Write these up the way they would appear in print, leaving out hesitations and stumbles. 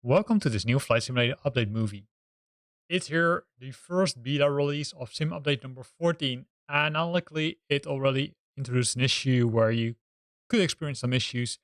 Welcome to this new Flight Simulator update movie. It's here, the first beta release of Sim Update number 14, and unluckily, it already introduced an issue where you could experience some issues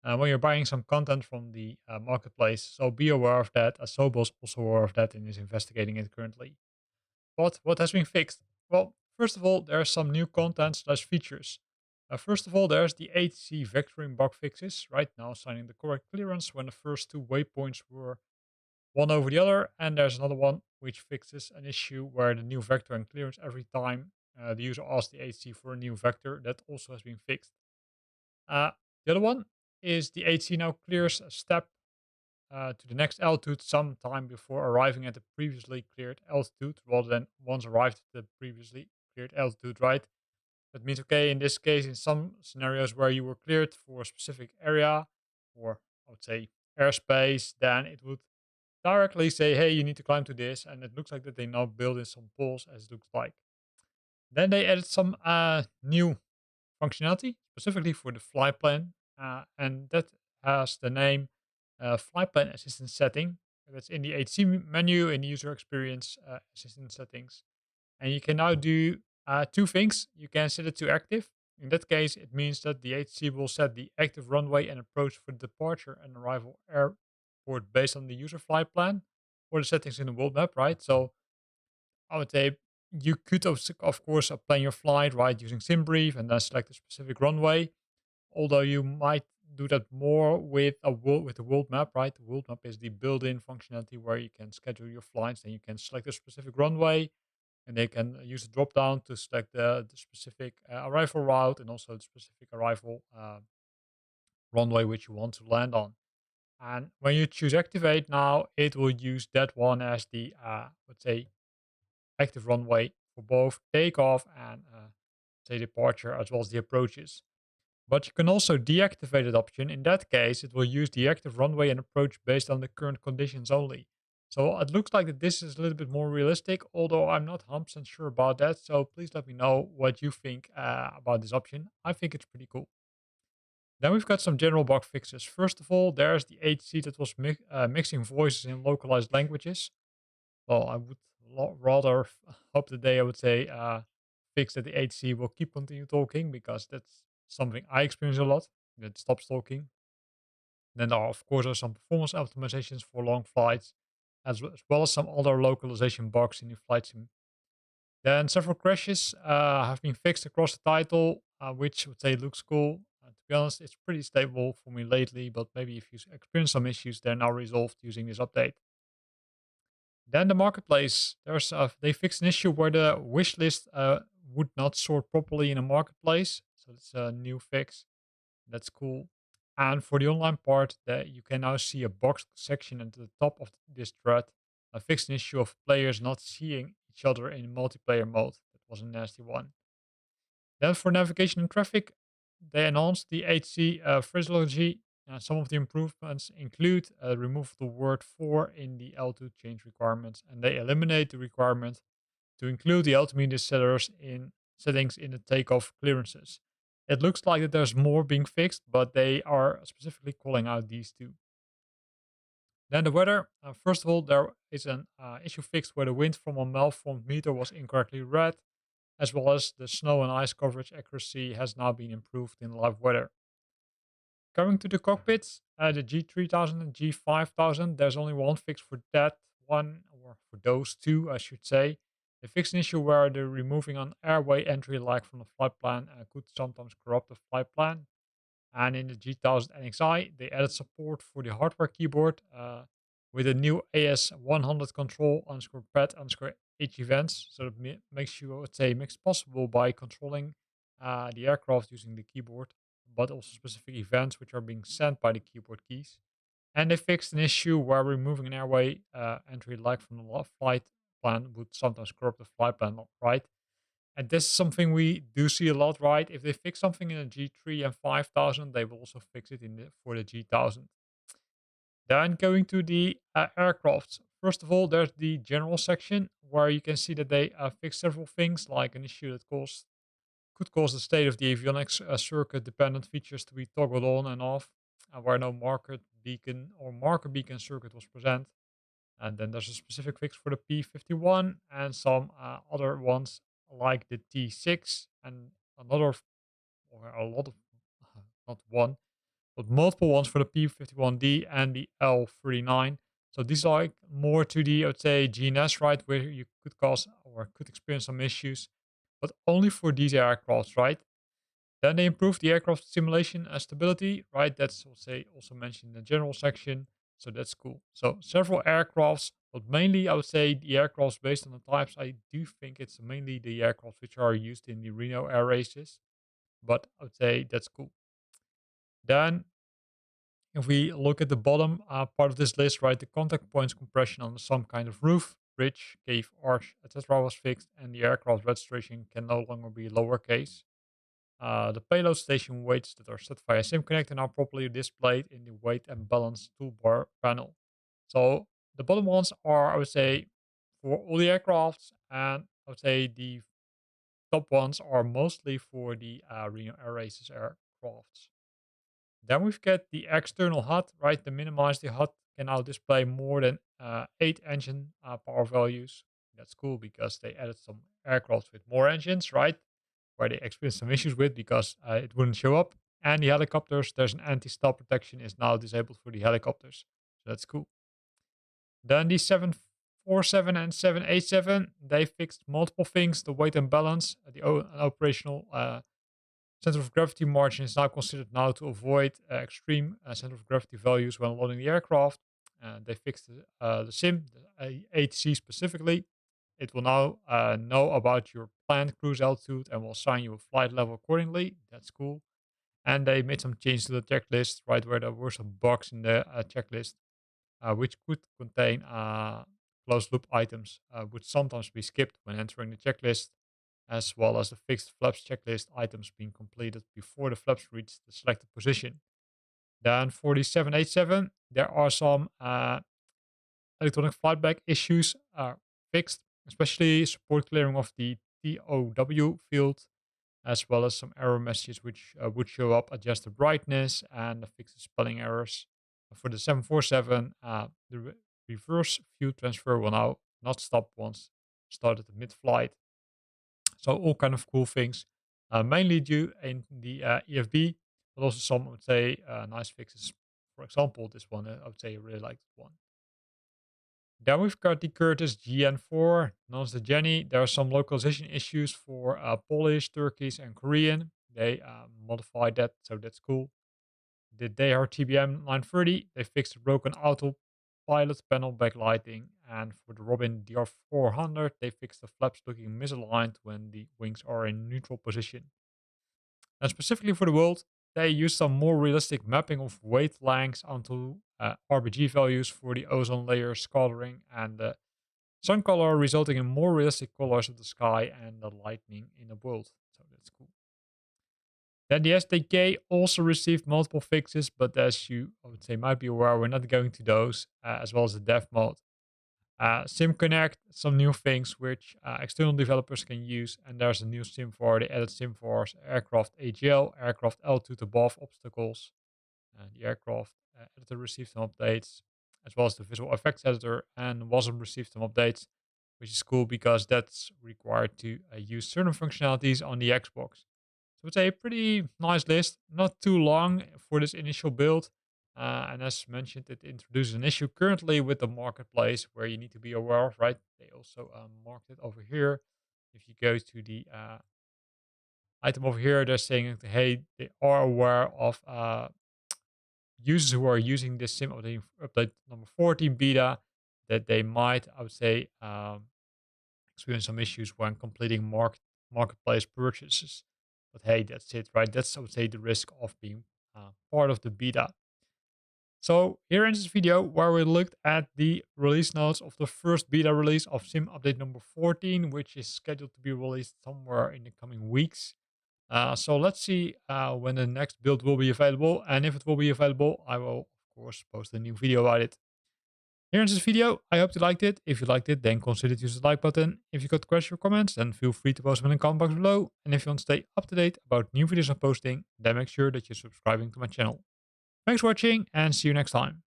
when you're buying some content from the marketplace. So be aware of that, as Sobos also aware of that and is investigating it currently. But what has been fixed? Well, first of all, there are some new content slash features. First of all, there's the HC vectoring bug fixes, right now assigning the correct clearance when the first two waypoints were one over the other. And there's another one which fixes an issue where the new vector and clearance every time the user asks the HC for a new vector. That also has been fixed. Uh, the other one is the HC now clears a step to the next altitude sometime before arriving at the previously cleared altitude rather than once arrived at the previously cleared altitude, right? That means, okay, in this case, in some scenarios where you were cleared for a specific area or I would say airspace, then it would directly say, hey, you need to climb to this. And it looks like that they now build in some poles as it looks like. Then they added some new functionality specifically for the flight plan. And that has the name flight plan assistant setting. That's in the HC menu in the user experience assistant settings. And you can now do two things. You can set it to active. In that case, it means that the HC will set the active runway and approach for departure and arrival airport based on the user flight plan or the settings in the world map, right? So I would say you could, of course, plan your flight, right, using SimBrief and then select a specific runway. Although you might do that more with with the world map, right? The world map is the built-in functionality where you can schedule your flights and you can select a specific runway and they can use the drop down to select the specific arrival route and also the specific arrival runway which you want to land on. And when you choose activate now, it will use that one as the, let's say, active runway for both takeoff and, say, departure as well as the approaches. But you can also deactivate that option. In that case, it will use the active runway and approach based on the current conditions only. So it looks like that this is a little bit more realistic, although I'm not 100% sure about that. So please let me know what you think about this option. I think it's pretty cool. Then we've got some general bug fixes. First of all, there's the HC that was mixing voices in localized languages. Well, I would rather hope that they, I would say, fix that the HC will keep continue talking because that's something I experience a lot. That stops talking. Then there are, of course, are some performance optimizations for long flights, as well as some other localization bugs in the flight sim. Then several crashes have been fixed across the title, which I would say looks cool. To be honest, it's pretty stable for me lately, but maybe if you experience some issues, they're now resolved using this update. Then the marketplace, there's they fixed an issue where the wish list would not sort properly in a marketplace. So it's a new fix. That's cool. And for the online part, that you can now see a box section at the top of this thread. A fixed an issue of players not seeing each other in multiplayer mode. That was a nasty one. Then for navigation and traffic, they announced the HC phraseology. Some of the improvements include remove the word for in the altitude change requirements, and they eliminate the requirement to include the altimeter settings in the takeoff clearances. It looks like that there's more being fixed, but they are specifically calling out these two. Then the weather. First of all, there is an issue fixed where the wind from a malformed meter was incorrectly read, as well as the snow and ice coverage accuracy has now been improved in live weather. Going to the cockpits, the G3000 and G5000, there's only one fix for that one, or for those two, I should say. They fixed an issue where the removing an airway entry lag from the flight plan could sometimes corrupt the flight plan. And in the G1000 NXI, they added support for the hardware keyboard with a new AS100 control underscore pad underscore H events. So it makes you, I would say, makes it possible by controlling the aircraft using the keyboard, but also specific events which are being sent by the keyboard keys. And they fixed an issue where removing an airway entry lag from the flight plan would sometimes corrupt the flight plan, right? And this is something we do see a lot, right? If they fix something in a G3 and 5000, they will also fix it for the G1000. Then going to the aircraft. First of all, there's the general section where you can see that they fix several things, like an issue that could cause the state of the avionics circuit dependent features to be toggled on and off, where no market beacon or marker beacon circuit was present. And then there's a specific fix for the P51 and some other ones like the T6 and another or a lot of not one but multiple ones for the P51D and the L39. So these are like more to the, I would say, GNS, right, where you could cause or could experience some issues, but only for these aircrafts, right? Then they improved the aircraft simulation stability, right? That's, I'll say, also mentioned in the general section. So that's cool. So several aircrafts, but mainly I would say the aircrafts based on the types. I do think it's mainly the aircrafts which are used in the Reno air races, but I would say that's cool. Then if we look at the bottom part of this list, right, the contact points compression on some kind of roof, bridge, cave, arch, etc. was fixed, and the aircraft registration can no longer be lowercase. The payload station weights that are set via SimConnect are now properly displayed in the weight and balance toolbar panel. So the bottom ones are, I would say, for all the aircrafts, and I would say the top ones are mostly for the Reno Air Races aircrafts. Then we've got the external HUD, right? To minimize the HUD can now display more than 8 engine power values. That's cool because they added some aircraft with more engines, right? Where they experienced some issues with because it wouldn't show up. And the helicopters, there's an anti-stall protection is now disabled for the helicopters. So that's cool. Then the 747 and 787, they fixed multiple things, the weight and balance, an operational center of gravity margin is now considered now to avoid extreme center of gravity values when loading the aircraft. They fixed the sim, the ATC specifically. It will now know about your planned cruise altitude and will assign you a flight level accordingly. That's cool. And they made some changes to the checklist, right where there were some bugs in the checklist, which could contain closed loop items, would sometimes be skipped when entering the checklist, as well as the fixed flaps checklist items being completed before the flaps reach the selected position. Then for the 787, there are some electronic flight bag issues fixed, especially support clearing of the TOW field, as well as some error messages which would show up, adjust the brightness and fix the spelling errors. For the 747, the reverse fuel transfer will now not stop once started mid-flight. So all kind of cool things, mainly due in the EFB, but also some I would say nice fixes. For example, this one I would say I really like this one. Then we've got the Curtis GN4, known as the Jenny. There are some localization issues for Polish, Turkish, and Korean. They modified that, so that's cool. The DR TBM 930, they fixed the broken autopilot panel backlighting. And for the Robin DR400, they fixed the flaps looking misaligned when the wings are in neutral position. And specifically for the world, they used some more realistic mapping of weight lengths onto RBG values for the ozone layer scattering and the sun color, resulting in more realistic colors of the sky and the lightning in the world. So that's cool. Then the SDK also received multiple fixes, but as you I would say might be aware, we're not going to those, as well as the dev mode. SimConnect, some new things which external developers can use, and there's a new SimVar. They added SimVar's aircraft AGL, aircraft altitude above obstacles. The aircraft editor received some updates, as well as the visual effects editor, and WASM received some updates, which is cool because that's required to use certain functionalities on the Xbox. So it's a pretty nice list, not too long for this initial build. And as mentioned, it introduces an issue currently with the marketplace where you need to be aware of, right? They also marked it over here. If you go to the item over here, they're saying, hey, they are aware of users who are using this sim update number 14 beta, that they might, I would say, experience some issues when completing marketplace purchases. But hey, that's it, right? That's, I would say, the risk of being part of the beta. So here ends this video where we looked at the release notes of the first beta release of Sim update number 14, which is scheduled to be released somewhere in the coming weeks. So let's see when the next build will be available. And if it will be available, I will, of course, post a new video about it. Here ends this video. I hope you liked it. If you liked it, then consider to use the like button. If you got questions or comments, then feel free to post them in the comment box below. And if you want to stay up to date about new videos I'm posting, then make sure that you're subscribing to my channel. Thanks for watching and see you next time.